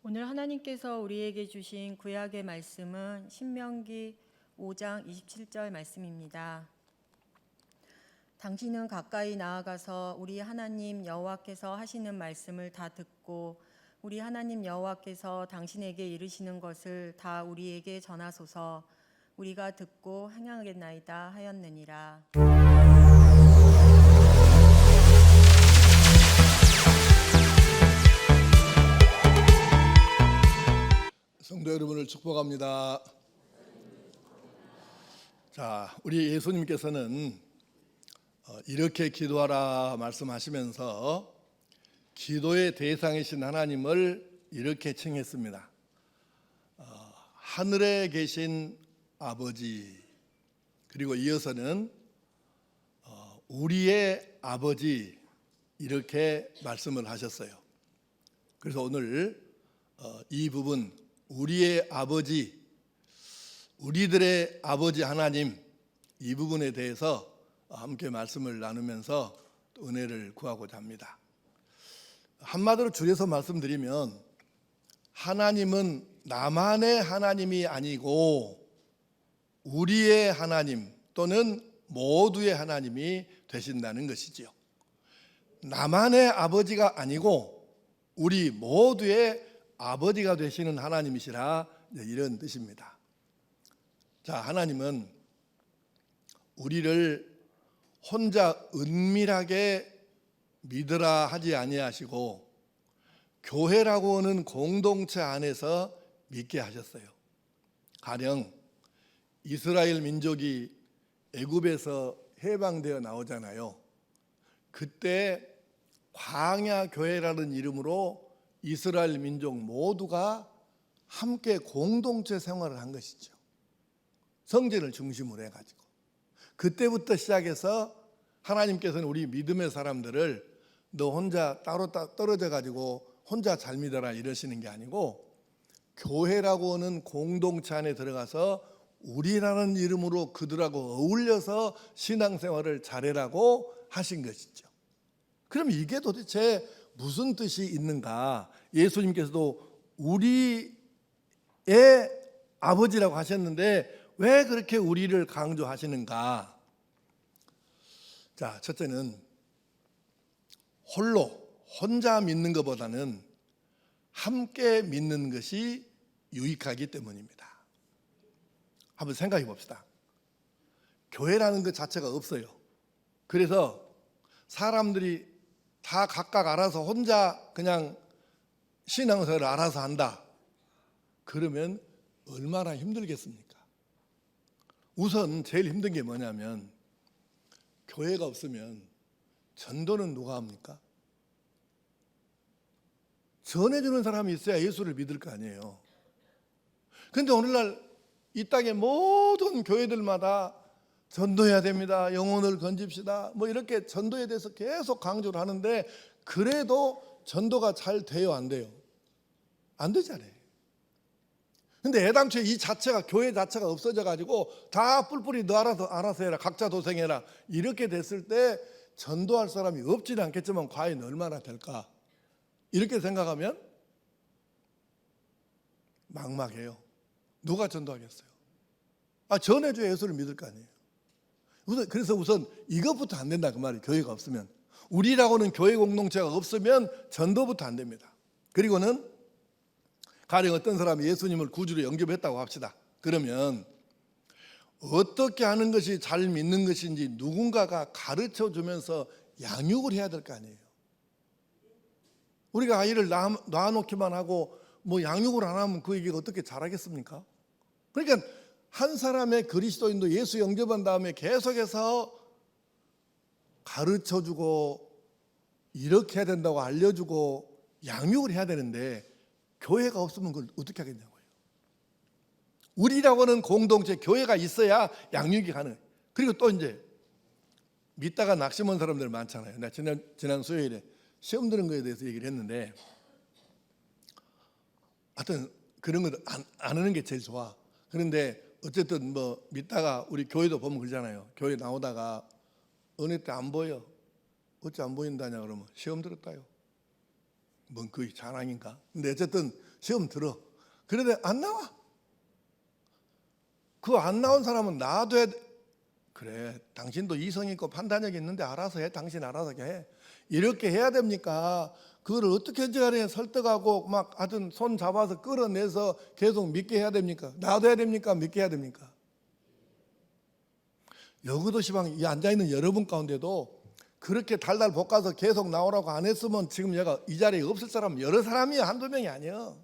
오늘 하나님께서 우리에게 주신 구약의 말씀은 신명기 5장 27절 말씀입니다. 당신은 가까이 나아가서 우리 하나님 여호와께서 하시는 말씀을 다 듣고 우리 하나님 여호와께서 당신에게 이르시는 것을 다 우리에게 전하소서. 우리가 듣고 행하겠나이다 하였느니라. 성도 여러분을 축복합니다. 자, 우리 예수님께서는 이렇게 기도하라 말씀하시면서 기도의 대상이신 하나님을 이렇게 칭했습니다. 하늘에 계신 아버지, 그리고 이어서는 우리의 아버지, 이렇게 말씀을 하셨어요. 그래서 오늘 이 부분, 우리의 아버지, 우리들의 아버지 하나님, 이 부분에 대해서 함께 말씀을 나누면서 은혜를 구하고자 합니다. 한마디로 줄여서 말씀드리면 하나님은 나만의 하나님이 아니고 우리의 하나님 또는 모두의 하나님이 되신다는 것이지요. 나만의 아버지가 아니고 우리 모두의 아버지가 되시는 하나님이시라, 이런 뜻입니다. 자, 하나님은 우리를 혼자 은밀하게 믿으라 하지 아니하시고 교회라고 하는 공동체 안에서 믿게 하셨어요. 가령 이스라엘 민족이 애굽에서 해방되어 나오잖아요. 그때 광야 교회라는 이름으로 이스라엘 민족 모두가 함께 공동체 생활을 한 것이죠. 성전을 중심으로 해가지고 그때부터 시작해서 하나님께서는 우리 믿음의 사람들을 너 혼자 따로 떨어져 가지고 혼자 잘 믿어라 이러시는 게 아니고 교회라고 하는 공동체 안에 들어가서 우리라는 이름으로 그들하고 어울려서 신앙생활을 잘해라고 하신 것이죠. 그럼 이게 도대체 무슨 뜻이 있는가? 예수님께서도 우리의 아버지라고 하셨는데 왜 그렇게 우리를 강조하시는가? 자, 첫째는 혼자 믿는 것보다는 함께 믿는 것이 유익하기 때문입니다. 한번 생각해 봅시다. 교회라는 것 자체가 없어요. 그래서 사람들이 다 각각 알아서 혼자 그냥 신앙생활을 알아서 한다. 그러면 얼마나 힘들겠습니까? 우선 제일 힘든 게 뭐냐면 교회가 없으면 전도는 누가 합니까? 전해주는 사람이 있어야 예수를 믿을 거 아니에요. 그런데 오늘날 이 땅의 모든 교회들마다 전도해야 됩니다. 영혼을 건집시다. 뭐 이렇게 전도에 대해서 계속 강조를 하는데 그래도 전도가 잘 돼요, 안 돼요? 안 되잖아요. 근데 애당초에 이 자체가 교회 자체가 없어져 가지고 다 뿔뿔이 너 알아서 해라. 각자 도생해라. 이렇게 됐을 때 전도할 사람이 없지는 않겠지만 과연 얼마나 될까? 이렇게 생각하면 막막해요. 누가 전도하겠어요? 전해줘야 예수를 믿을 거 아니에요. 그래서 우선 이것부터 안 된다 그 말이에요. 교회가 없으면. 우리라고는 교회 공동체가 없으면 전도부터 안 됩니다. 그리고는 가령 어떤 사람이 예수님을 구주로 영접했다고 합시다. 그러면 어떻게 하는 것이 잘 믿는 것인지 누군가가 가르쳐 주면서 양육을 해야 될 거 아니에요. 우리가 아이를 놔놓기만 하고 뭐 양육을 안 하면 그 얘기가 어떻게 잘하겠습니까? 그러니까 한 사람의 그리스도인도 예수 영접한 다음에 계속해서 가르쳐주고 이렇게 해야 된다고 알려주고 양육을 해야 되는데 교회가 없으면 그걸 어떻게 하겠냐고요. 우리라고 하는 공동체 교회가 있어야 양육이 가능해요. 그리고 또 이제 믿다가 낙심 온 사람들 많잖아요. 나 지난 수요일에 시험 드는 거에 대해서 얘기를 했는데 하여튼 그런 거 안 하는 게 제일 좋아. 그런데 어쨌든 뭐 믿다가 우리 교회도 보면 그러잖아요. 교회 나오다가 은혜 때 안 보여. 어째 안 보인다냐 그러면 시험 들었다요. 뭔 그게 자랑인가? 근데 어쨌든 시험 들어. 그런데 안 나와. 그 안 나온 사람은 놔둬야 돼. 그래, 당신도 이성 있고 판단력이 있는데 알아서 해. 당신 알아서 해. 이렇게 해야 됩니까? 그거를 어떻게 간에 설득하고 막 하여튼 손 잡아서 끌어내서 계속 믿게 해야 됩니까? 놔둬야 됩니까? 믿게 해야 됩니까? 여기도 시방 이 앉아있는 여러분 가운데도 그렇게 달달 볶아서 계속 나오라고 안 했으면 지금 얘가 이 자리에 없을 사람은 여러 사람이야. 한두 명이 아니야.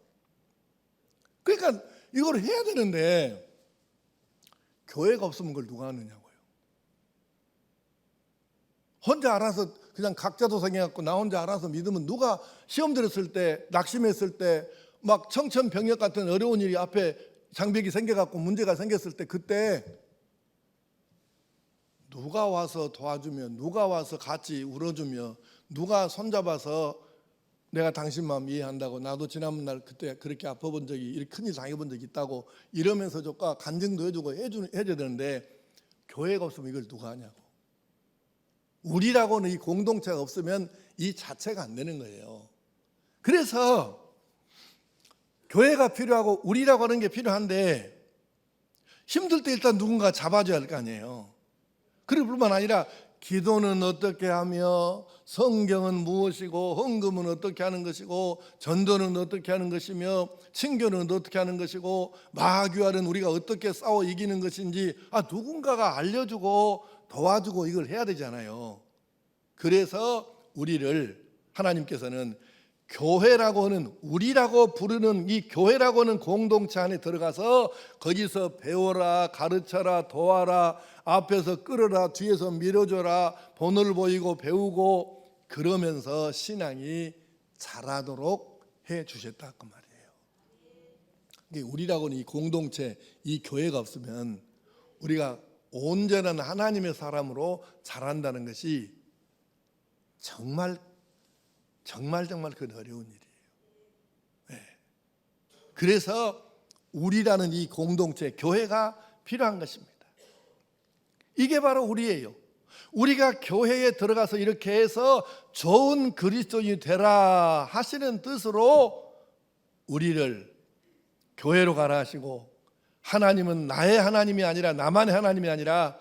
그러니까 이걸 해야 되는데 교회가 없으면 그걸 누가 하느냐고요. 혼자 알아서 그냥 각자 도생해갖고 나 혼자 알아서 믿으면 누가 시험 들었을 때 낙심했을 때 막 청천벽력 같은 어려운 일이 앞에 장벽이 생겨갖고 문제가 생겼을 때 그때 누가 와서 도와주며 누가 와서 같이 울어주며 누가 손잡아서 내가 당신 마음 이해한다고 나도 지난번 날 그때 그렇게 아파본 적이 이렇게 큰일 당해본 적이 있다고 이러면서 조금 간증도 해주고 해줘야 되는데 교회가 없으면 이걸 누가 하냐고. 우리라고는 이 공동체가 없으면 이 자체가 안 되는 거예요. 그래서 교회가 필요하고 우리라고 하는 게 필요한데 힘들 때 일단 누군가 잡아줘야 할 거 아니에요. 그럴 뿐만 아니라 기도는 어떻게 하며 성경은 무엇이고 헌금은 어떻게 하는 것이고 전도는 어떻게 하는 것이며 친교는 어떻게 하는 것이고 마귀와는 우리가 어떻게 싸워 이기는 것인지 누군가가 알려주고 도와주고 이걸 해야 되잖아요. 그래서 우리를 하나님께서는 교회라고 하는 우리라고 부르는 이 교회라고 하는 공동체 안에 들어가서 거기서 배워라 가르쳐라 도와라 앞에서 끌어라 뒤에서 밀어줘라 본을 보이고 배우고 그러면서 신앙이 자라도록 해 주셨다 그 말이에요. 우리라고 하는 이 공동체 이 교회가 없으면 우리가 온전한 하나님의 사람으로 자란다는 것이 정말 그 어려운 일이에요. 네. 그래서 우리라는 이 공동체 교회가 필요한 것입니다. 이게 바로 우리예요. 우리가 교회에 들어가서 이렇게 해서 좋은 그리스도인이 되라 하시는 뜻으로 우리를 교회로 가라 하시고 하나님은 나의 하나님이 아니라 나만의 하나님이 아니라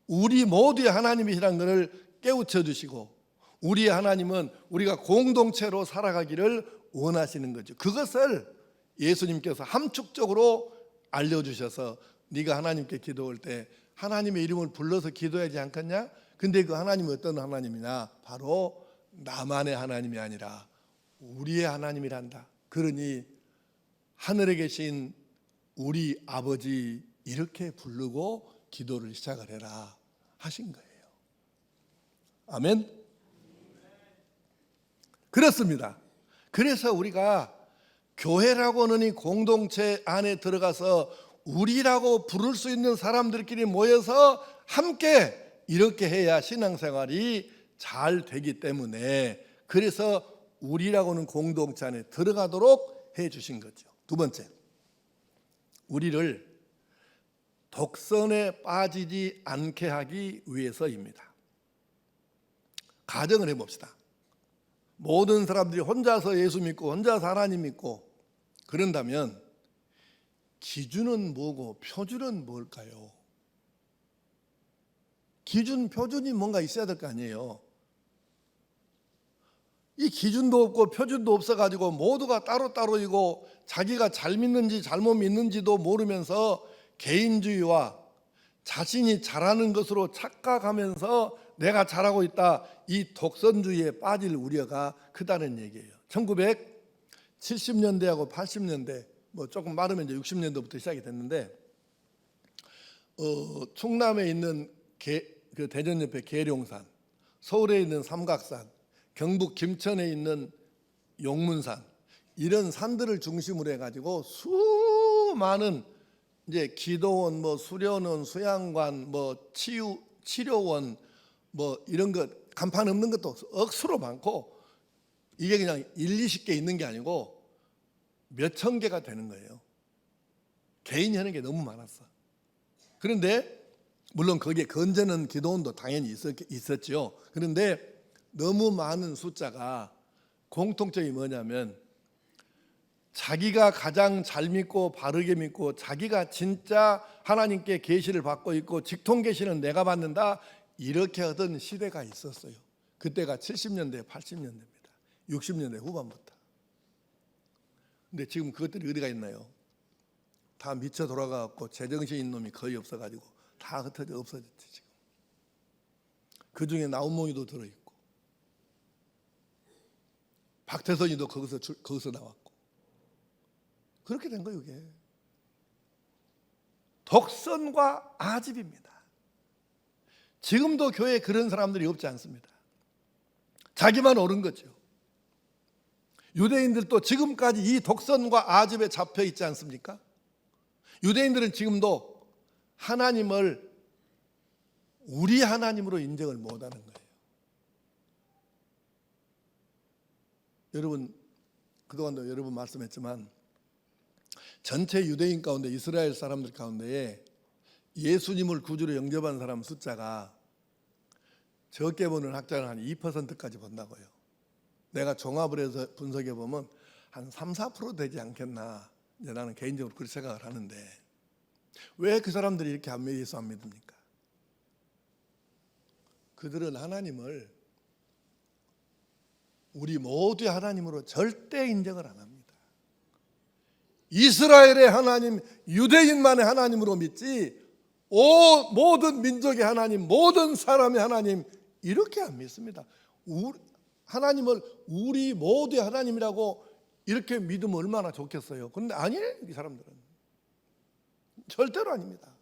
우리 모두의 하나님이시라는 것을 깨우쳐 주시고 우리의 하나님은 우리가 공동체로 살아가기를 원하시는 거죠. 그것을 예수님께서 함축적으로 알려주셔서 네가 하나님께 기도할 때 하나님의 이름을 불러서 기도하지 않겠냐? 근데 그 하나님은 어떤 하나님이냐? 바로 나만의 하나님이 아니라 우리의 하나님이란다. 그러니 하늘에 계신 우리 아버지 이렇게 부르고 기도를 시작을 해라 하신 거예요. 아멘. 그렇습니다. 그래서 우리가 교회라고 하는 이 공동체 안에 들어가서 우리라고 부를 수 있는 사람들끼리 모여서 함께 이렇게 해야 신앙생활이 잘 되기 때문에 그래서 우리라고 하는 공동체 안에 들어가도록 해 주신 거죠. 두 번째, 우리를 독선에 빠지지 않게 하기 위해서입니다. 가정을 해봅시다. 모든 사람들이 혼자서 예수 믿고 혼자서 하나님 믿고 그런다면 기준은 뭐고 표준은 뭘까요? 기준, 표준이 뭔가 있어야 될 거 아니에요. 이 기준도 없고 표준도 없어가지고 모두가 따로따로이고 자기가 잘 믿는지 잘못 믿는지도 모르면서 개인주의와 자신이 잘하는 것으로 착각하면서 내가 잘하고 있다 이 독선주의에 빠질 우려가 크다는 얘기예요. 1970년대하고 80년대 뭐 조금 많으면 이제 60년대부터 시작이 됐는데 충남에 있는 그 대전 옆에 계룡산, 서울에 있는 삼각산, 경북 김천에 있는 용문산 이런 산들을 중심으로 해가지고 수많은 이제 기도원, 뭐 수련원, 수양관, 뭐 치료원, 뭐 이런 것 간판 없는 것도 억수로 많고 이게 그냥 20개 있는 게 아니고 몇천 개가 되는 거예요. 개인이 하는 게 너무 많았어. 그런데 물론 거기에 건재는 기도원도 당연히 있었죠. 그런데 너무 많은 숫자가 공통점이 뭐냐면 자기가 가장 잘 믿고 바르게 믿고 자기가 진짜 하나님께 계시를 받고 있고 직통 계시는 내가 받는다, 이렇게 하던 시대가 있었어요. 그때가 70년대 80년대입니다. 60년대 후반부터. 근데 지금 그것들이 어디가 있나요? 다 미쳐 돌아가고 제정신인 놈이 거의 없어가지고 다 흩어져 없어졌지. 지금 그중에 나훈몽이도 들어있고 박태선이도 거기서 나왔고 그렇게 된 거예요. 이게 독선과 아집입니다. 지금도 교회에 그런 사람들이 없지 않습니다. 자기만 옳은 거죠. 유대인들도 지금까지 이 독선과 아집에 잡혀 있지 않습니까? 유대인들은 지금도 하나님을 우리 하나님으로 인정을 못하는 거예요. 여러분, 그동안도 여러 번 말씀했지만 전체 유대인 가운데 이스라엘 사람들 가운데에 예수님을 구주로 영접한 사람 숫자가 적게 보는 학자는 한 2%까지 본다고요. 내가 종합을 해서 분석해 보면 한 3, 4% 되지 않겠나, 이제 나는 개인적으로 그렇게 생각을 하는데, 왜 그 사람들이 이렇게 예수 안 믿습니까? 그들은 하나님을 우리 모두의 하나님으로 절대 인정을 안 합니다. 이스라엘의 하나님, 유대인만의 하나님으로 믿지 모든 민족의 하나님, 모든 사람의 하나님 이렇게 안 믿습니다. 하나님을 우리 모두의 하나님이라고 이렇게 믿으면 얼마나 좋겠어요. 그런데 아니에요. 이 사람들은 절대로 아닙니다.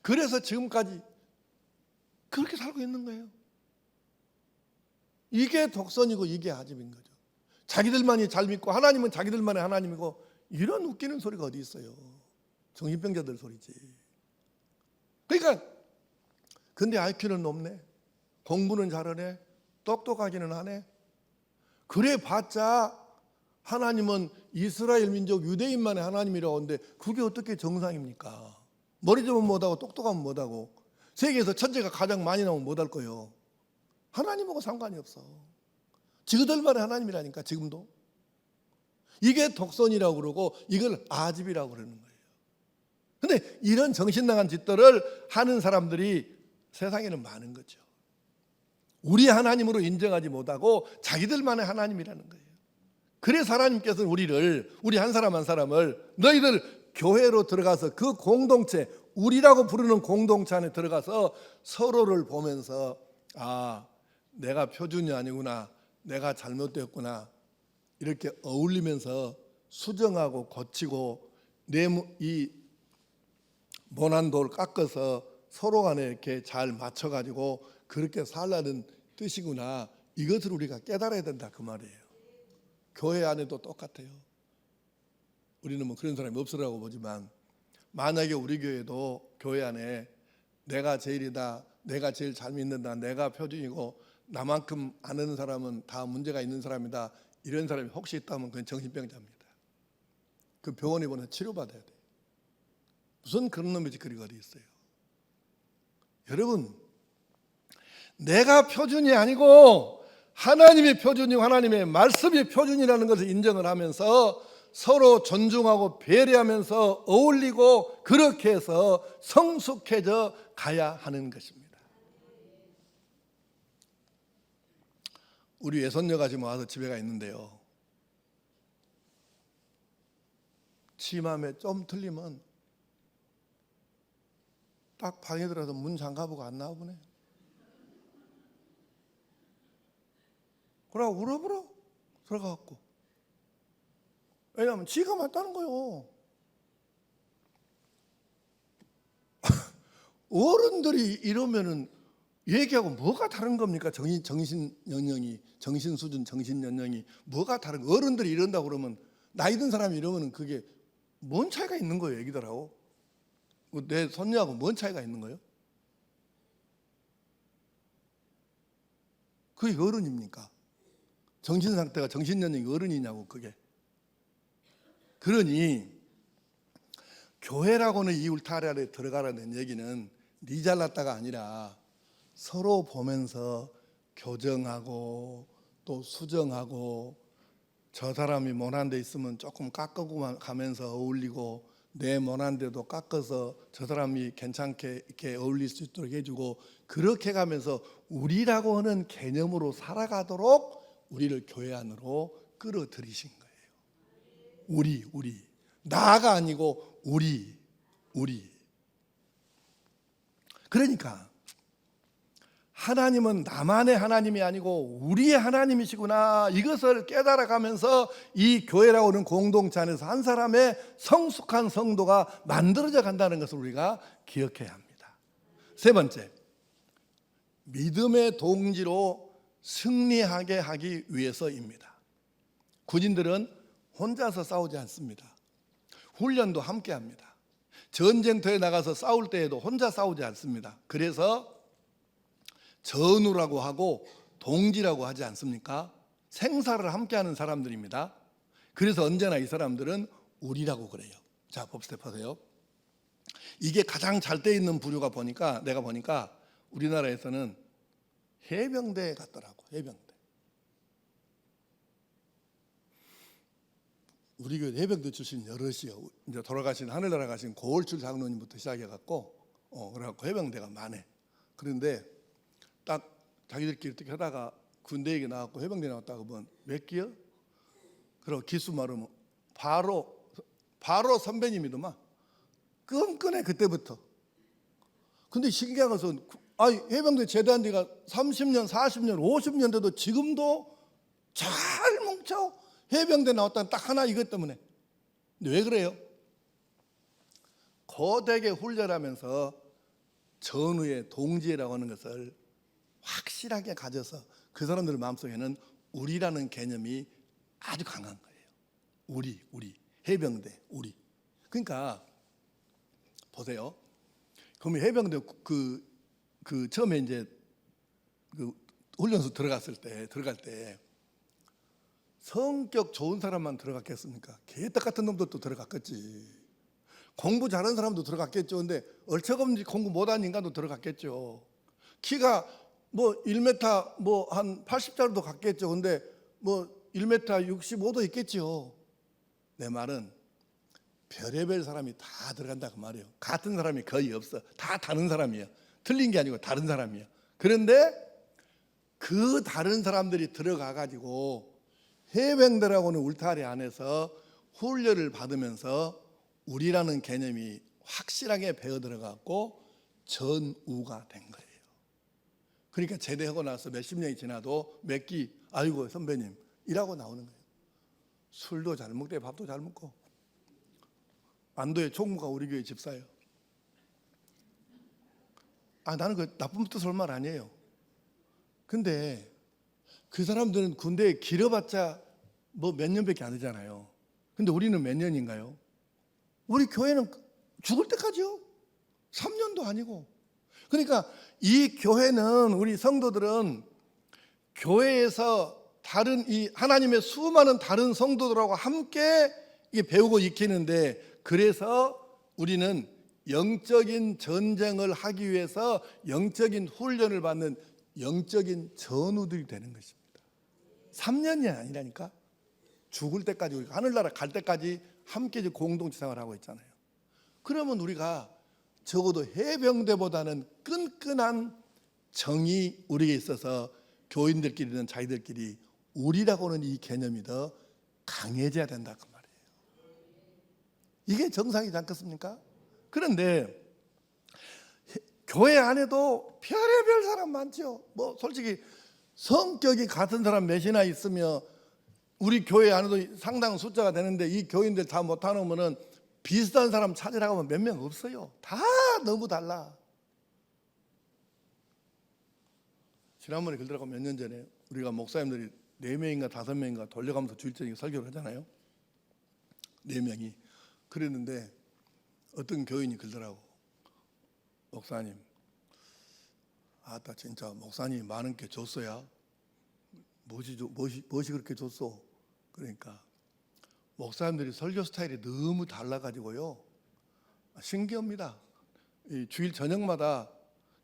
그래서 지금까지 그렇게 살고 있는 거예요. 이게 독선이고 이게 아집인 거죠. 자기들만이 잘 믿고 하나님은 자기들만의 하나님이고, 이런 웃기는 소리가 어디 있어요. 정신병자들 소리지. 그러니까 근데 IQ는 높네, 공부는 잘하네, 똑똑하기는 하네. 그래 봤자 하나님은 이스라엘 민족 유대인만의 하나님이라고 하는데 그게 어떻게 정상입니까? 머리 좀 못하고 똑똑하면 못하고 세계에서 천재가 가장 많이 나오면 못할 거예요. 하나님하고 상관이 없어. 지그들만의 하나님이라니까. 지금도 이게 독선이라고 그러고 이걸 아집이라고 그러는 거예요. 근데 이런 정신 나간 짓들을 하는 사람들이 세상에는 많은 거죠. 우리 하나님으로 인정하지 못하고 자기들만의 하나님이라는 거예요. 그래서 하나님께서는 우리 한 사람 한 사람을 너희들 교회로 들어가서 그 공동체, 우리라고 부르는 공동체 안에 들어가서 서로를 보면서 아, 내가 표준이 아니구나, 내가 잘못되었구나, 이렇게 어울리면서 수정하고 고치고 이 모난 돌 깎아서 서로 간에 이렇게 잘 맞춰가지고 그렇게 살라는 뜻이구나, 이것을 우리가 깨달아야 된다, 그 말이에요. 교회 안에도 똑같아요. 우리는 뭐 그런 사람이 없으라고 보지만 만약에 우리 교회도 교회 안에 내가 제일이다, 내가 제일 잘 믿는다, 내가 표준이고 나만큼 아는 사람은 다 문제가 있는 사람이다, 이런 사람이 혹시 있다면 그건 정신병자입니다. 그 병원에 보내 치료받아야 돼요. 무슨 그런 놈의 짓거리가 어디 있어요. 여러분, 내가 표준이 아니고 하나님의 표준이고 하나님의 말씀이 표준이라는 것을 인정을 하면서 서로 존중하고 배려하면서 어울리고 그렇게 해서 성숙해져 가야 하는 것입니다. 우리 외손녀가 지금 와서 집에가 있는데요, 치마에 좀 틀리면 딱 방에 들어가서 문 잠가보고 안 나와보네. 그러고 울어보러 들어가갖고, 왜냐하면 지가 맞다는 거요. 어른들이 이러면은 얘기하고 뭐가 다른 겁니까? 정신 연령이, 정신 수준, 정신 연령이 뭐가 다른? 어른들이 이런다고 그러면, 나이 든 사람이 이러면은 그게 뭔 차이가 있는 거예요, 애기들하고? 내 손녀하고 뭔 차이가 있는 거예요? 그게 어른입니까? 정신 상태가 정신 연령이 어른이냐고, 그게. 그러니 교회라고는 이 울타리 안에 들어가라는 얘기는 네 잘났다가 아니라 서로 보면서 교정하고 또 수정하고 저 사람이 못한 데 있으면 조금 깎고 가면서 어울리고 내 못한 데도 깎아서 저 사람이 괜찮게 이렇게 어울릴 수 있도록 해주고 그렇게 가면서 우리라고 하는 개념으로 살아가도록 우리를 교회 안으로 끌어들이신 거예요. 우리 나가 아니고 우리. 그러니까 하나님은 나만의 하나님이 아니고 우리의 하나님이시구나, 이것을 깨달아가면서 이 교회라고 하는 공동체 안에서 한 사람의 성숙한 성도가 만들어져 간다는 것을 우리가 기억해야 합니다. 세 번째, 믿음의 동지로 승리하게 하기 위해서입니다. 군인들은 혼자서 싸우지 않습니다. 훈련도 함께 합니다. 전쟁터에 나가서 싸울 때에도 혼자 싸우지 않습니다. 그래서 전우라고 하고 동지라고 하지 않습니까? 생사를 함께하는 사람들입니다. 그래서 언제나 이 사람들은 우리라고 그래요. 자, 봅시다. 보세요. 이게 가장 잘 돼 있는 부류가 내가 보니까 우리나라에서는 해병대 같더라고. 해병대. 우리 교회 해병대 출신 여럿이요. 이제 돌아가신 하늘나라 가신 고을출 장로님부터 시작해갖고 그래갖고 해병대가 많네. 그런데 딱 자기들끼리 어떻게 하다가 군대 얘기 나왔고 해병대 나왔다 그러면 몇 기요? 그리고 기수 말하면 바로 선배님이더만. 끈끈해 그때부터. 근데 신기한 것은 해병대 제대한 지가 30년, 40년, 50년 돼도 지금도 잘 뭉쳐. 해병대 나왔다는 딱 하나 이것 때문에. 근데 왜 그래요? 거대하게 훈련하면서 전후의 동지라고 하는 것을 확실하게 가져서 그 사람들 마음속에는 우리라는 개념이 아주 강한 거예요. 우리 해병대 우리. 그러니까 보세요. 그러면 해병대 그 처음에 이제 그 훈련소 들어갈 때 성격 좋은 사람만 들어갔겠습니까? 개떡 같은 놈도 또 들어갔겠지. 공부 잘하는 사람도 들어갔겠죠. 근데 얼척없이 공부 못하는 인간도 들어갔겠죠. 키가 뭐 1m 뭐 한 80짜리도 갔겠죠. 근데 뭐 1m 65도 있겠죠. 내 말은 별의별 사람이 다 들어간다 그 말이에요. 같은 사람이 거의 없어. 다 다른 사람이에요. 틀린 게 아니고 다른 사람이에요. 그런데 그 다른 사람들이 들어가 가지고 해병대라고 하는 울타리 안에서 훈련을 받으면서 우리라는 개념이 확실하게 배어 들어갔고 전우가 된 거예요. 그러니까 제대하고 나서 몇십 년이 지나도 몇 기 아이고 선배님 이라고 나오는 거예요. 술도 잘 먹대, 밥도 잘 먹고. 안도의 총무가 우리 교회 집사예요. 나는 그 나쁜 뜻을 말 아니에요. 근데 그 사람들은 군대에 길어봤자 뭐 몇 년밖에 안 되잖아요. 근데 우리는 몇 년인가요? 우리 교회는 죽을 때까지요. 3년도 아니고. 그러니까 이 교회는, 우리 성도들은 교회에서 다른 이 하나님의 수많은 다른 성도들하고 함께 배우고 익히는데, 그래서 우리는 영적인 전쟁을 하기 위해서 영적인 훈련을 받는 영적인 전우들이 되는 것입니다. 3년이 아니라니까. 죽을 때까지, 우리가 하늘나라 갈 때까지 함께 공동체 생활하고 있잖아요. 그러면 우리가 적어도 해병대보다는 끈끈한 정이 우리에게 있어서 교인들끼리는 자기들끼리 우리라고 하는 이 개념이 더 강해져야 된다 그 말이에요. 이게 정상이지 않겠습니까? 그런데 교회 안에도 별의별 사람 많죠. 뭐 솔직히 성격이 같은 사람 몇이나 있으며 우리 교회 안에도 상당 숫자가 되는데 이 교인들 다 못하면은 비슷한 사람 찾으라고 하면 몇 명 없어요. 다 너무 달라. 지난번에 그러더라고. 몇 년 전에 우리가 목사님들이 4명인가 5명인가 돌려가면서 주일저녁에 설교를 하잖아요. 4명이. 그랬는데 어떤 교인이 그러더라고. 목사님, 아따 진짜 목사님이 많은 게 줬어야. 무엇이 그렇게 줬어? 그러니까 목사님들이 설교 스타일이 너무 달라가지고요. 신기합니다. 이 주일 저녁마다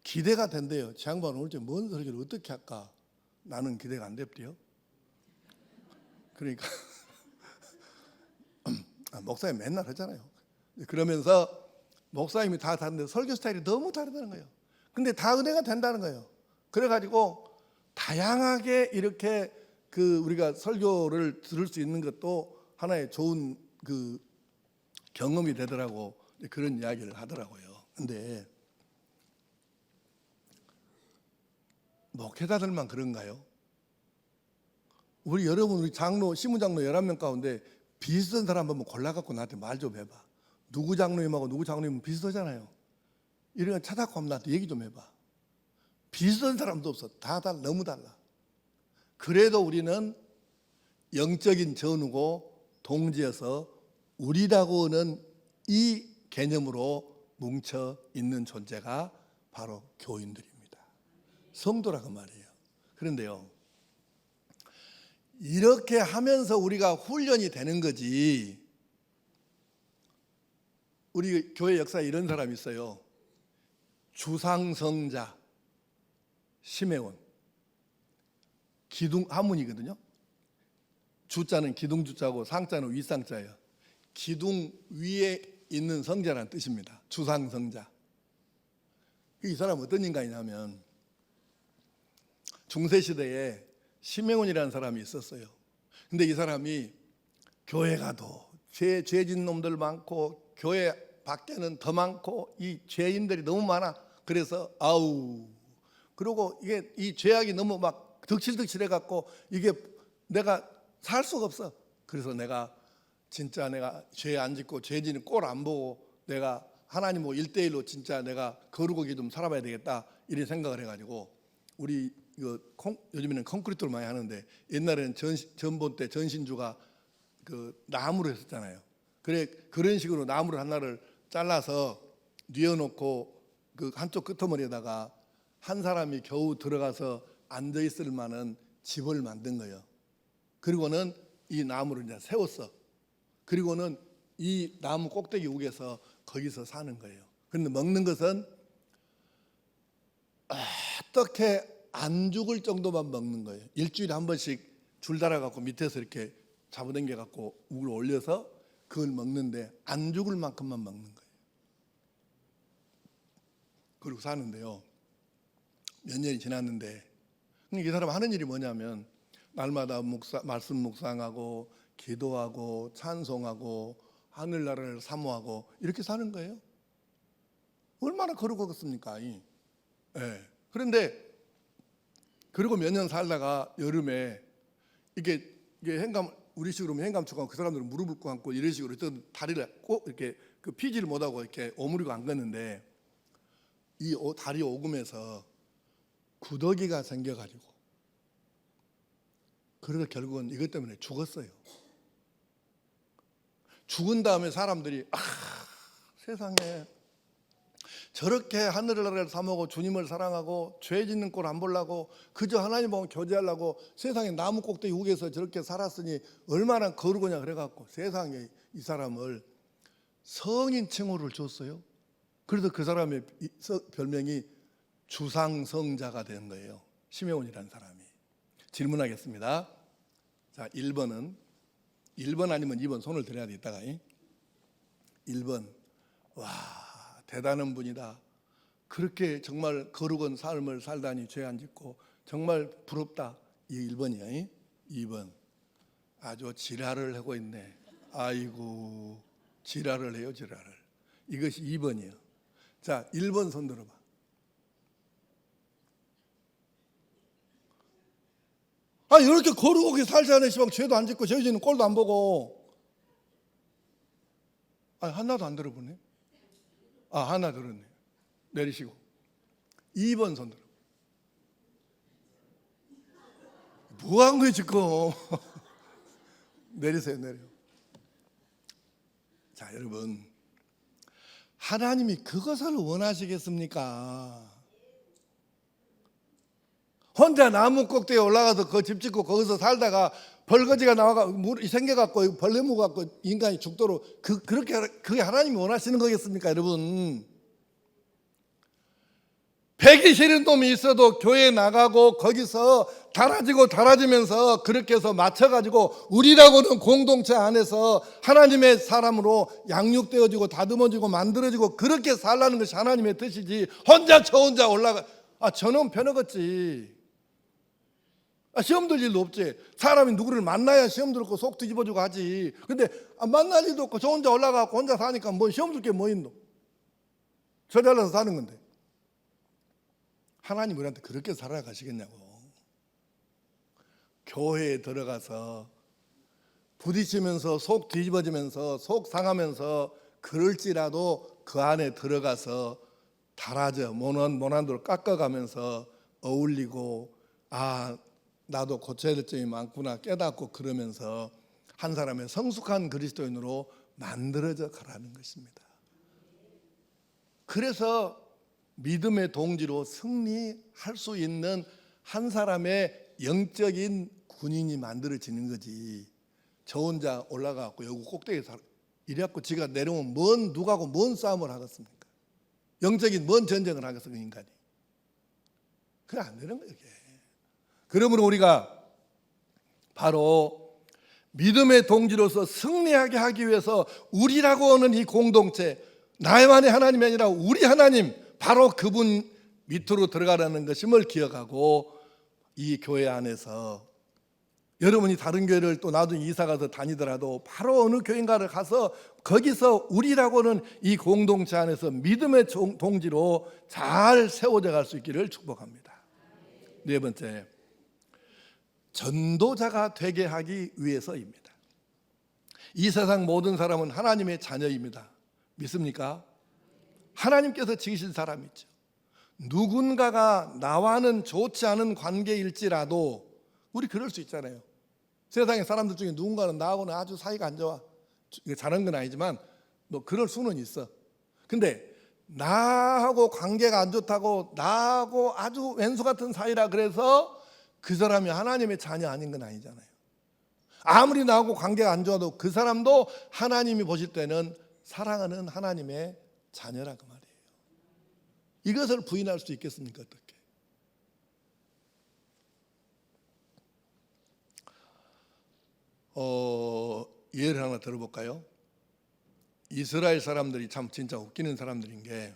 기대가 된대요. 저 양반 오늘 뭔 설교를 어떻게 할까? 나는 기대가 안 됐대요. 그러니까 목사님 맨날 하잖아요. 그러면서 목사님이 다 다른데 설교 스타일이 너무 다르다는 거예요. 근데 다 은혜가 된다는 거예요. 그래가지고 다양하게 이렇게 우리가 설교를 들을 수 있는 것도 하나의 좋은 경험이 되더라고. 그런 이야기를 하더라고요. 근데 목회자들만 그런가요? 우리 장로, 시무장로 11명 가운데 비슷한 사람 한번 골라갖고 나한테 말 좀 해봐. 누구 장로님하고 누구 장로님은 비슷하잖아요. 이런 거 찾아갖고 한번 나한테 얘기 좀 해봐. 비슷한 사람도 없어. 다 너무 달라. 그래도 우리는 영적인 전우고 동지여서 우리라고는 이 개념으로 뭉쳐 있는 존재가 바로 교인들입니다. 성도라고 말이에요. 그런데요, 이렇게 하면서 우리가 훈련이 되는 거지. 우리 교회 역사에 이런 사람이 있어요. 주상성자 시메온. 기둥 한문이거든요. 주자는 기둥주자고 상자는 윗상자예요. 기둥 위에 있는 성자라는 뜻입니다. 주상성자. 이 사람은 어떤 인간이냐면 중세시대에 시메온이라는 사람이 있었어요. 근데 이 사람이 교회 가도 죄진 놈들 많고 교회 밖에는 더 많고 이 죄인들이 너무 많아. 그래서 그리고 이게 이 죄악이 너무 막 덕실덕실해 갖고 이게 내가 살 수가 없어. 그래서 내가 진짜 내가 죄 안 짓고 죄지는 꼴 안 보고 내가 하나님하고 1대1로 진짜 내가 거룩하게 좀 살아봐야 되겠다 이런 생각을 해가지고 우리 요즘에는 콘크리트로 많이 하는데 옛날에는 전본 때 전신주가 나무로 했었잖아요. 그런 식으로 나무를 하나를 잘라서 뉘어놓고 한쪽 끄트머리에다가 한 사람이 겨우 들어가서 앉아 있을 만한 집을 만든 거예요. 그리고는 이 나무를 이제 세웠어. 그리고는 이 나무 꼭대기 위에서 거기서 사는 거예요. 그런데 먹는 것은 어떻게 안 죽을 정도만 먹는 거예요. 일주일에 한 번씩 줄 달아갖고 밑에서 이렇게 잡아당겨갖고 위로 올려서 그걸 먹는데 안 죽을 만큼만 먹는 거예요. 그리고 사는데요. 몇 년이 지났는데 이 사람 하는 일이 뭐냐면 날마다 말씀 묵상하고 기도하고 찬송하고 하늘나라를 사모하고 이렇게 사는 거예요. 얼마나 거룩하겠습니까? 예. 그런데 그리고 몇 년 살다가 여름에 이게 행감 우리 식으로 행감 축하고 그 사람들은 무릎을 꿇고 이런 식으로 다리를 꼭 이렇게 피지를 못하고 이렇게 오므리고 앉았는데 이 다리 오금에서 구더기가 생겨가지고 그래서 결국은 이것 때문에 죽었어요. 죽은 다음에 사람들이 세상에 저렇게 하늘을 사모하고 주님을 사랑하고 죄 짓는 꼴 안 보려고 그저 하나님하고 교제하려고 세상에 나무 꼭대기 위에서 저렇게 살았으니 얼마나 거룩하냐 그래갖고 세상에 이 사람을 성인 칭호를 줬어요. 그래서 그 사람의 별명이 주상성자가 된 거예요. 시메온이라는 사람이. 질문하겠습니다. 자, 1번 아니면 2번 손을 들어야 돼 이따가. 1번. 와, 대단한 분이다. 그렇게 정말 거룩한 삶을 살다니 죄 안 짓고 정말 부럽다. 이게 1번이야. 2번. 아주 지랄을 하고 있네. 아이고, 지랄을 해요, 지랄을. 이것이 2번이에요. 자, 1번 손 들어봐. 이렇게 거룩하게 살자네 시방 죄도 안 짓고 죄 짓는 꼴도 안 보고. 하나도 안 들어보네. 하나 들었네. 내리시고. 2번 손 들어. 뭐 한 거예요 지금? 내리세요, 내려. 자, 여러분, 하나님이 그것을 원하시겠습니까? 혼자 나무 꼭대기에 올라가서 그 집 짓고 거기서 살다가 벌거지가 나와가 물이 생겨갖고 벌레 묵어갖고 인간이 죽도록 그게 하나님이 원하시는 거겠습니까, 여러분? 배기 싫은 놈이 있어도 교회 나가고 거기서 달아지면서 그렇게 해서 맞춰가지고 우리라고는 공동체 안에서 하나님의 사람으로 양육되어지고 다듬어지고 만들어지고 그렇게 살라는 것이 하나님의 뜻이지, 혼자 저 혼자 올라가 저놈 편하겠지. 시험 들 일도 없지. 사람이 누구를 만나야 시험 들고 속 뒤집어지고 하지. 근데 만날 일도 없고 저 혼자 올라가고 혼자 사니까 뭐 시험 들 게 뭐 있노? 저 잘라서 사는 건데. 하나님 우리한테 그렇게 살아가시겠냐고. 교회에 들어가서 부딪히면서 속 뒤집어지면서 속 상하면서 그럴지라도 그 안에 들어가서 달아져 모난도를 깎아가면서 어울리고 나도 고쳐야 될 점이 많구나 깨닫고 그러면서 한 사람의 성숙한 그리스도인으로 만들어져 가라는 것입니다. 그래서 믿음의 동지로 승리할 수 있는 한 사람의 영적인 군인이 만들어지는 거지. 저 혼자 올라가고 여기 꼭대기에 이래갖고 지가 내려오면 누구하고 뭔 싸움을 하겠습니까? 영적인 뭔 전쟁을 하겠어 그 인간이. 그래 안 되는 거예요. 그러므로 우리가 바로 믿음의 동지로서 승리하게 하기 위해서 우리라고 하는 이 공동체, 나만의 하나님이 아니라 우리 하나님, 바로 그분 밑으로 들어가라는 것임을 기억하고 이 교회 안에서 여러분이 다른 교회를 또 나중에 이사가서 다니더라도 바로 어느 교회인가를 가서 거기서 우리라고는 이 공동체 안에서 믿음의 동지로 잘 세워져 갈 수 있기를 축복합니다. 네 번째, 전도자가 되게 하기 위해서입니다. 이 세상 모든 사람은 하나님의 자녀입니다. 믿습니까? 하나님께서 지으신 사람이 있죠. 누군가가 나와는 좋지 않은 관계일지라도 우리 그럴 수 있잖아요. 세상의 사람들 중에 누군가는 나하고는 아주 사이가 안 좋아. 잘하는 건 아니지만 뭐 그럴 수는 있어. 근데 나하고 관계가 안 좋다고 나하고 아주 왼수 같은 사이라 그래서 그 사람이 하나님의 자녀 아닌 건 아니잖아요. 아무리 나하고 관계가 안 좋아도 그 사람도 하나님이 보실 때는 사랑하는 하나님의 자녀라 그 말이에요. 이것을 부인할 수 있겠습니까? 어떻게? 예를 하나 들어볼까요? 이스라엘 사람들이 참 진짜 웃기는 사람들인 게,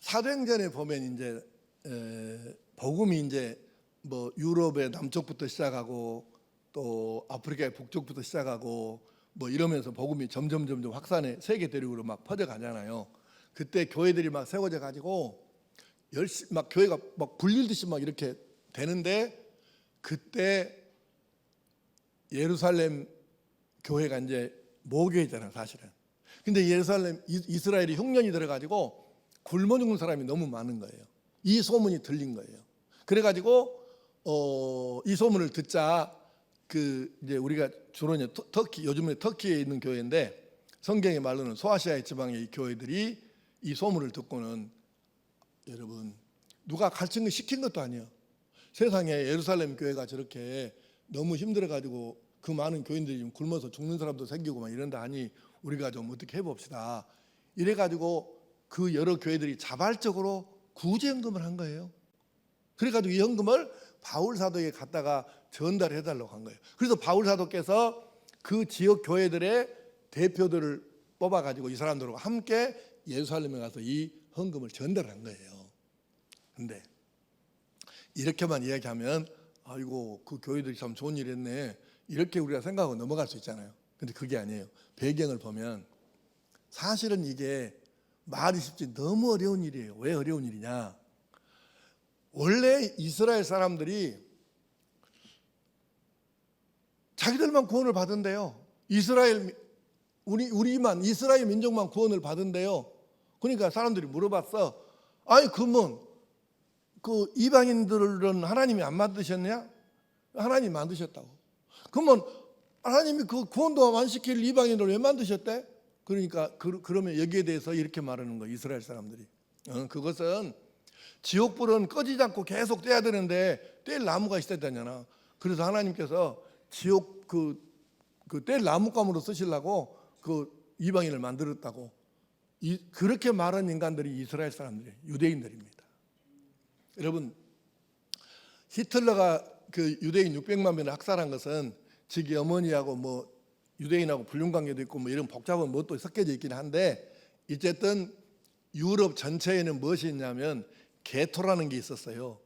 사도행전에 보면 이제 복음이 이제 뭐 유럽의 남쪽부터 시작하고 또 아프리카의 북쪽부터 시작하고 뭐 이러면서 복음이 점점 확산해 세계 대륙으로 막 퍼져가잖아요. 그때 교회들이 막 세워져 가지고 열심히 막 교회가 막 불릴듯이 막 이렇게 되는데, 그때 예루살렘 교회가 이제 모교회잖아요, 사실은. 근데 예루살렘 이스라엘이 흉년이 들어가지고 굶어 죽는 사람이 너무 많은 거예요. 이 소문이 들린 거예요. 그래가지고 이 소문을 듣자 그 이제 우리가 주로 이제 터키, 요즘에 터키에 있는 교회인데 성경의 말로는 소아시아 지방의 이 교회들이 이 소문을 듣고는, 여러분 누가 가르친 거 시킨 것도 아니에요. 세상에 예루살렘 교회가 저렇게 너무 힘들어가지고 그 많은 교인들이 좀 굶어서 죽는 사람도 생기고 막 이런다 하니 우리가 좀 어떻게 해봅시다. 이래가지고 그 여러 교회들이 자발적으로 구제연금을 한 거예요. 그래가지고 이 현금을 바울 사도에게 갖다가 전달해달라고 한 거예요. 그래서 바울 사도께서 그 지역 교회들의 대표들을 뽑아가지고 이 사람들과 함께 예루살렘에 가서 이 헌금을 전달한 거예요. 근데 이렇게만 이야기하면 아이고 그 교회들이 참 좋은 일 했네, 이렇게 우리가 생각하고 넘어갈 수 있잖아요. 근데 그게 아니에요. 배경을 보면 사실은 이게 말이 쉽지 너무 어려운 일이에요. 왜 어려운 일이냐? 원래 이스라엘 사람들이 자기들만 구원을 받은대요. 우리만 이스라엘 민족만 구원을 받은대요. 그러니까 사람들이 물어봤어. 아니 그러면 그 이방인들은 하나님이 안 만드셨냐? 하나님이 만드셨다고. 그러면 하나님이 그 구원도 안 시킬 이방인을 왜 만드셨대? 그러니까 그러면 여기에 대해서 이렇게 말하는 거예요. 이스라엘 사람들이. 그것은 지옥불은 꺼지지 않고 계속 떼야 되는데 뗄 나무가 있어야 되잖아. 그래서 하나님께서 지옥 그 뗄 나무감으로 쓰시려고 그 이방인을 만들었다고. 그렇게 말한 인간들이 이스라엘 사람들이에요. 유대인들입니다. 여러분, 히틀러가 그 유대인 600만 명을 학살한 것은 자기 어머니하고 뭐 유대인하고 불륜관계도 있고 뭐 이런 복잡한 것도 섞여져 있긴 한데, 어쨌든 유럽 전체에는 무엇이 있냐면 게토라는 게 있었어요.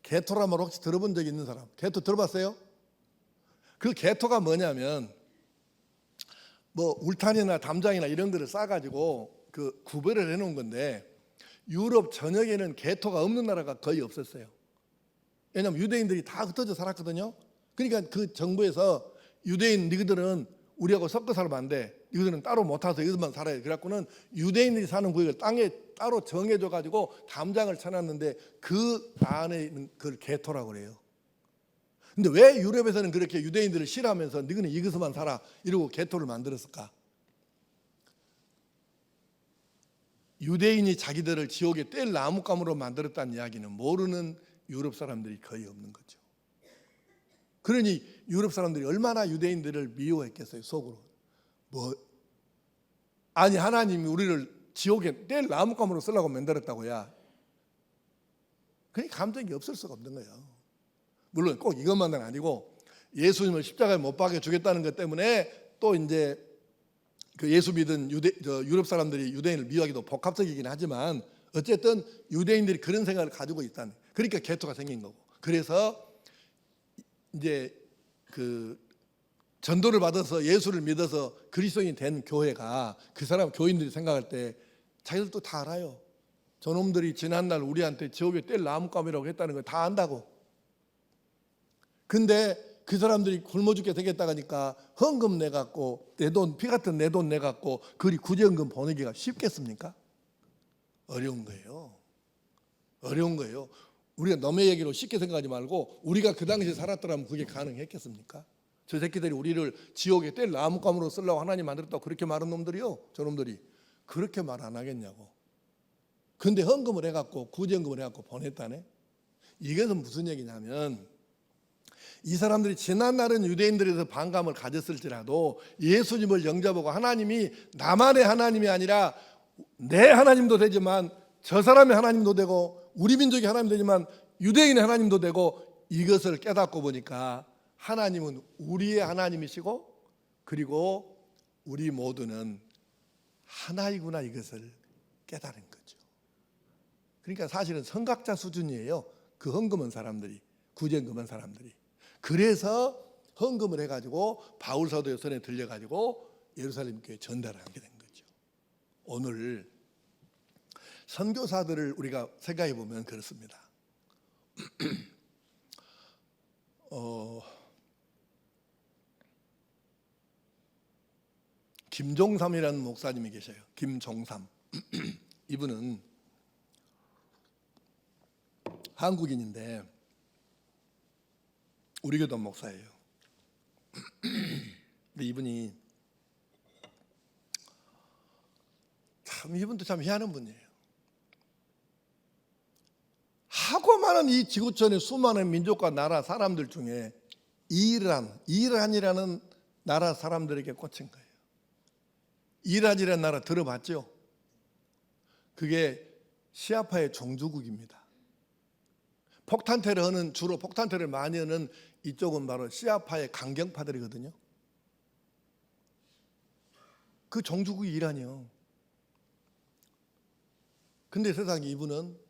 게토란 말 혹시 들어본 적 있는 사람? 게토 들어봤어요? 그 게토가 뭐냐면 뭐 울타리나 담장이나 이런 거를 싸가지고 그 구별을 해놓은 건데, 유럽 전역에는 게토가 없는 나라가 거의 없었어요. 왜냐하면 유대인들이 다 흩어져 살았거든요. 그러니까 그 정부에서 유대인 너희들은 우리하고 섞어 살면 안 돼, 너희들은 따로 못 타서 여기서만 살아야 돼. 그래갖고는 유대인들이 사는 구역을 땅에 따로 정해줘가지고 담장을 쳐놨는데 그 안에 있는 그걸 게토라고 그래요. 근데 왜 유럽에서는 그렇게 유대인들을 싫어하면서 너희는 이것만 살아 이러고 게토를 만들었을까? 유대인이 자기들을 지옥에 뗄 나무감으로 만들었다는 이야기는 모르는 유럽 사람들이 거의 없는 거죠. 그러니 유럽 사람들이 얼마나 유대인들을 미워했겠어요, 속으로. 아니 하나님이 우리를 지옥에 뗄 나무감으로 쓰려고 만들었다고야. 그게 감정이 없을 수가 없는 거예요. 물론 꼭 이것만은 아니고 예수님을 십자가에 못 박아 주겠다는 것 때문에 또 이제 그 예수 믿은 유럽 사람들이 유대인을 미워하기도 복합적이긴 하지만, 어쨌든 유대인들이 그런 생각을 가지고 있다는, 그러니까 게토가 생긴 거고. 그래서 이제 그 전도를 받아서 예수를 믿어서 그리스도인이 된 교회가, 그 사람 교인들이 생각할 때 자기들도 다 알아요. 저놈들이 지난날 우리한테 지옥에 뗄 나무감이라고 했다는 걸 다 안다고. 근데 그 사람들이 굶어 죽게 되겠다 하니까 헌금 내갖고 내 돈, 피 같은 내 돈 내갖고 그리 구제헌금 보내기가 쉽겠습니까? 어려운 거예요. 어려운 거예요. 우리가 남의 얘기로 쉽게 생각하지 말고, 우리가 그 당시에 살았더라면 그게 가능했겠습니까? 저 새끼들이 우리를 지옥에 뗄 나무감으로 쓰려고 하나님 만들었다고 그렇게 말한 놈들이요, 저놈들이 그렇게 말 안 하겠냐고. 근데 헌금을 해갖고 구제헌금을 해갖고 보냈다네. 이것은 무슨 얘기냐면, 이 사람들이 지난날은 유대인들에서 반감을 가졌을지라도 예수님을 영접하고 하나님이 나만의 하나님이 아니라 내 하나님도 되지만 저 사람의 하나님도 되고 우리 민족의 하나님도 되지만 유대인의 하나님도 되고, 이것을 깨닫고 보니까 하나님은 우리의 하나님이시고 그리고 우리 모두는 하나이구나, 이것을 깨달은 거죠. 그러니까 사실은 선각자 수준이에요. 그 헌금한 사람들이, 구제헌금한 사람들이. 그래서 헌금을 해가지고 바울 사도의 손에 들려가지고 예루살렘 교회에 전달을 하게 된 거죠. 오늘 선교사들을 우리가 생각해 보면 그렇습니다. 김종삼이라는 목사님이 계셔요. 김종삼. 이분은 한국인인데 우리 교도 목사예요. 근데 이분도 참 희한한 분이에요. 하고 많은 이 지구촌의 수많은 민족과 나라 사람들 중에 이란이라는 나라 사람들에게 꽂힌 거예요. 이란이라는 나라 들어봤죠? 그게 시아파의 종주국입니다. 주로 폭탄테러를 많이 하는 이쪽은 바로 시아파의 강경파들이거든요. 그 종주국이 이란이요. 근데 세상에 이분은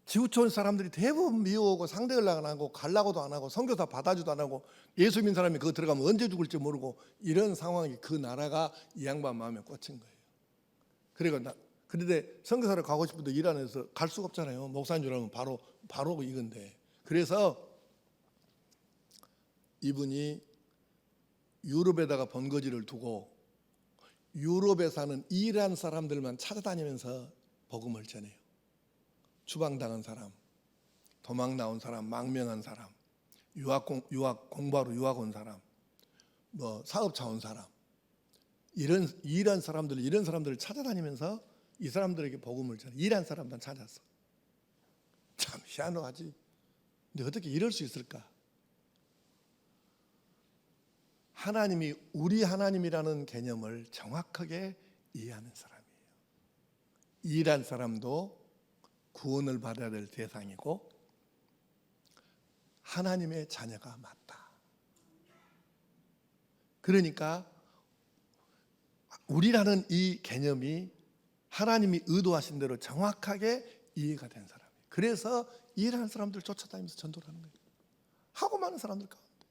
지구촌 사람들이 대부분 미워하고 상대를 안 하고 갈라고도 안 하고 선교사 받아주도 안 하고, 예수 믿는 사람이 그거 들어가면 언제 죽을지 모르고 이런 상황이, 그 나라가 이 양반 마음에 꽂힌 거예요. 그런데 선교사를 가고 싶은데 이란에서 갈 수가 없잖아요. 목사인 줄 알면 바로 이건데. 그래서 이분이 유럽에다가 번거지를 두고 유럽에 사는 이란 사람들만 찾아다니면서 복음을 전해요. 추방당한 사람, 도망 나온 사람, 망명한 사람, 유학 공부하러 유학 온 사람, 뭐 사업차 온 사람, 이런 사람들을 찾아다니면서 이 사람들에게 복음을 전해. 이란 사람만 찾았어. 참 희한하지. 근데 어떻게 이럴 수 있을까? 하나님이 우리 하나님이라는 개념을 정확하게 이해하는 사람이에요. 이해한 사람도 구원을 받아야 될 대상이고 하나님의 자녀가 맞다. 그러니까 우리라는 이 개념이 하나님이 의도하신 대로 정확하게 이해가 된 사람이에요. 그래서 이해하는 사람들 쫓아다니면서 전도를 하는 거예요. 하고 많은 사람들 가운데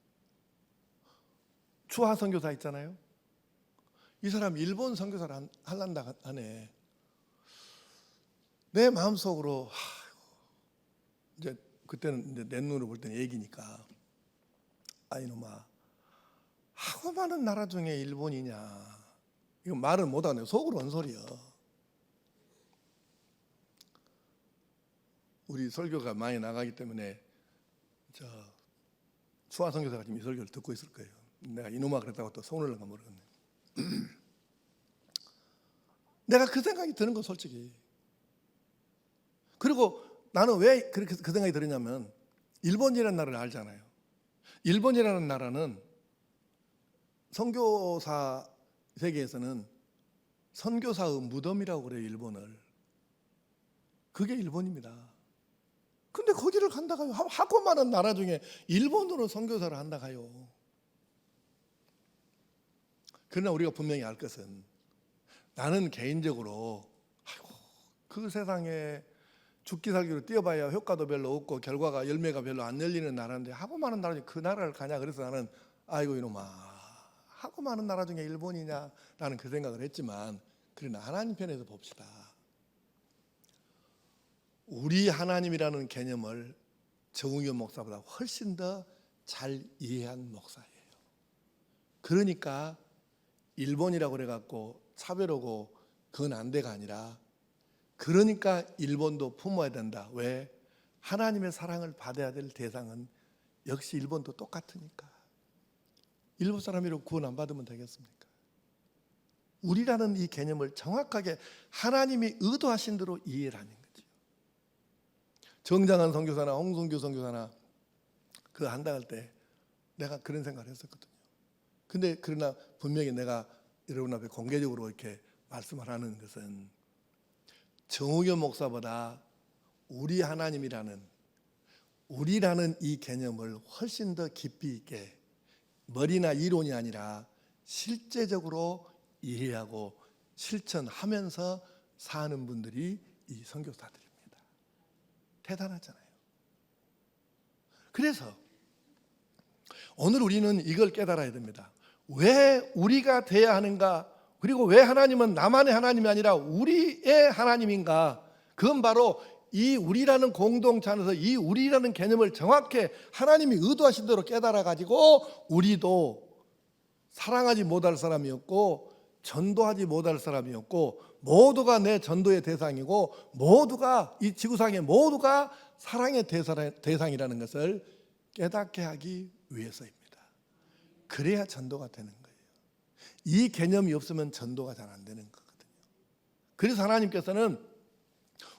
추하 선교사 있잖아요. 이 사람 일본 선교사를 하려다 하네. 내 마음속으로 이제 그때는 이제 내 눈으로 볼 때는 애기니까 이놈아, 하고 많은 나라 중에 일본이냐, 이거 말을 못하네. 속으로 온 소리야. 우리 설교가 많이 나가기 때문에 추하 선교사가 지금 이 설교를 듣고 있을 거예요. 내가 이놈아 그랬다고 또 손을 내가 모르겠네. 내가 그 생각이 드는 거 솔직히. 그리고 나는 왜 그렇게 그 생각이 들었냐면 일본이라는 나라를 알잖아요. 일본이라는 나라는 선교사 세계에서는 선교사의 무덤이라고 그래요. 일본을. 그게 일본입니다. 근데 거기를 간다가요. 하고 많은 나라 중에 일본으로 선교사를 한다가요. 그러나 우리가 분명히 알 것은 나는 개인적으로 그 세상에 죽기 살기로 뛰어봐야 효과도 별로 없고 결과가 열매가 별로 안 열리는 나라인데 하고 많은 나라 중에 그 나라를 가냐. 그래서 나는 아이고 이놈아, 하고 많은 나라 중에 일본이냐, 나는 그 생각을 했지만, 그러나 하나님 편에서 봅시다. 우리 하나님이라는 개념을 정우겸 목사보다 훨씬 더 잘 이해한 목사예요. 그러니까 일본이라고 그래갖고 차별하고 그건 안 돼가 아니라, 그러니까 일본도 품어야 된다. 왜? 하나님의 사랑을 받아야 될 대상은 역시 일본도 똑같으니까. 일본 사람이라고 구원 안 받으면 되겠습니까? 우리라는 이 개념을 정확하게 하나님이 의도하신 대로 이해를 하는 거죠. 정장한 선교사나 홍성규 선교사나 그 한다 할 때 내가 그런 생각을 했었거든요. 근데 그러나 분명히 내가 여러분 앞에 공개적으로 이렇게 말씀을 하는 것은 정우겸 목사보다 우리라는 이 개념을 훨씬 더 깊이 있게 머리나 이론이 아니라 실제적으로 이해하고 실천하면서 사는 분들이 이 선교사들입니다. 대단하잖아요. 그래서 오늘 우리는 이걸 깨달아야 됩니다. 왜 우리가 돼야 하는가? 그리고 왜 하나님은 나만의 하나님이 아니라 우리의 하나님인가? 그건 바로 이 우리라는 공동체 안에서 이 우리라는 개념을 정확히 하나님이 의도하신 대로 깨달아 가지고 우리도 사랑하지 못할 사람이었고 전도하지 못할 사람이었고 모두가 내 전도의 대상이고 모두가 이 지구상의 모두가 사랑의 대상이라는 것을 깨닫게 하기 위해서입니다. 그래야 전도가 되는 거예요. 이 개념이 없으면 전도가 잘 안 되는 거거든요. 그래서 하나님께서는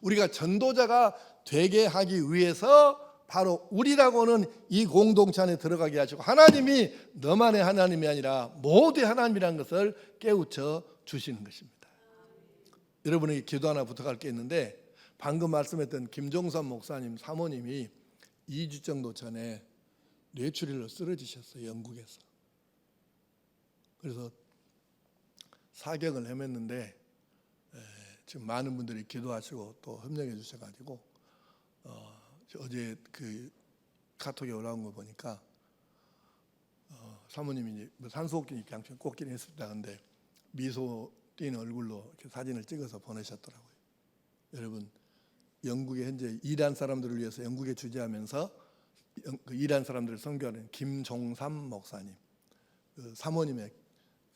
우리가 전도자가 되게 하기 위해서 바로 우리라고는 이 공동체 안에 들어가게 하시고 하나님이 너만의 하나님이 아니라 모두의 하나님이라는 것을 깨우쳐 주시는 것입니다. 여러분에게 기도 하나 부탁할 게 있는데, 방금 말씀했던 김종선 목사님 사모님이 2주 정도 전에 뇌출혈로 쓰러지셨어요. 영국에서. 그래서 사격을 헤맸는데 지금 많은 분들이 기도하시고 또 협력해 주셔가지고 어제 그 카톡에 올라온 거 보니까 사모님이 산소호흡기 양쪽 꽂기는 했습니다. 근데 미소 띄는 얼굴로 이렇게 사진을 찍어서 보내셨더라고요. 여러분, 영국에 현재 이란 사람들을 위해서 영국에 주재하면서 그 이란 사람들을 선교하는 김종삼 목사님, 그 사모님의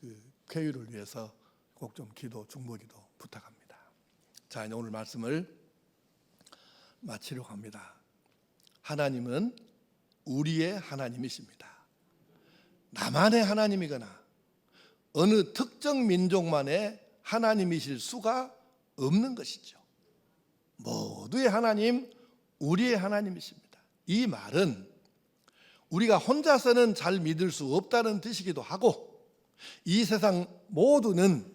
그 쾌유를 위해서 꼭 좀 기도, 중보기도 부탁합니다. 자, 이제 오늘 말씀을 마치려고 합니다. 하나님은 우리의 하나님이십니다. 나만의 하나님이거나 어느 특정 민족만의 하나님이실 수가 없는 것이죠. 모두의 하나님, 우리의 하나님이십니다. 이 말은 우리가 혼자서는 잘 믿을 수 없다는 뜻이기도 하고, 이 세상 모두는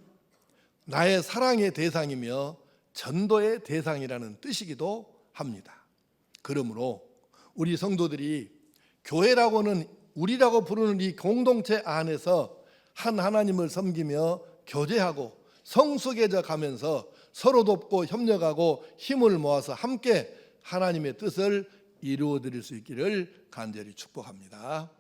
나의 사랑의 대상이며 전도의 대상이라는 뜻이기도 합니다. 그러므로 우리 성도들이 교회라고는 우리라고 부르는 이 공동체 안에서 한 하나님을 섬기며 교제하고 성숙해져 가면서 서로 돕고 협력하고 힘을 모아서 함께 하나님의 뜻을 이루어 드릴 수 있기를 간절히 축복합니다.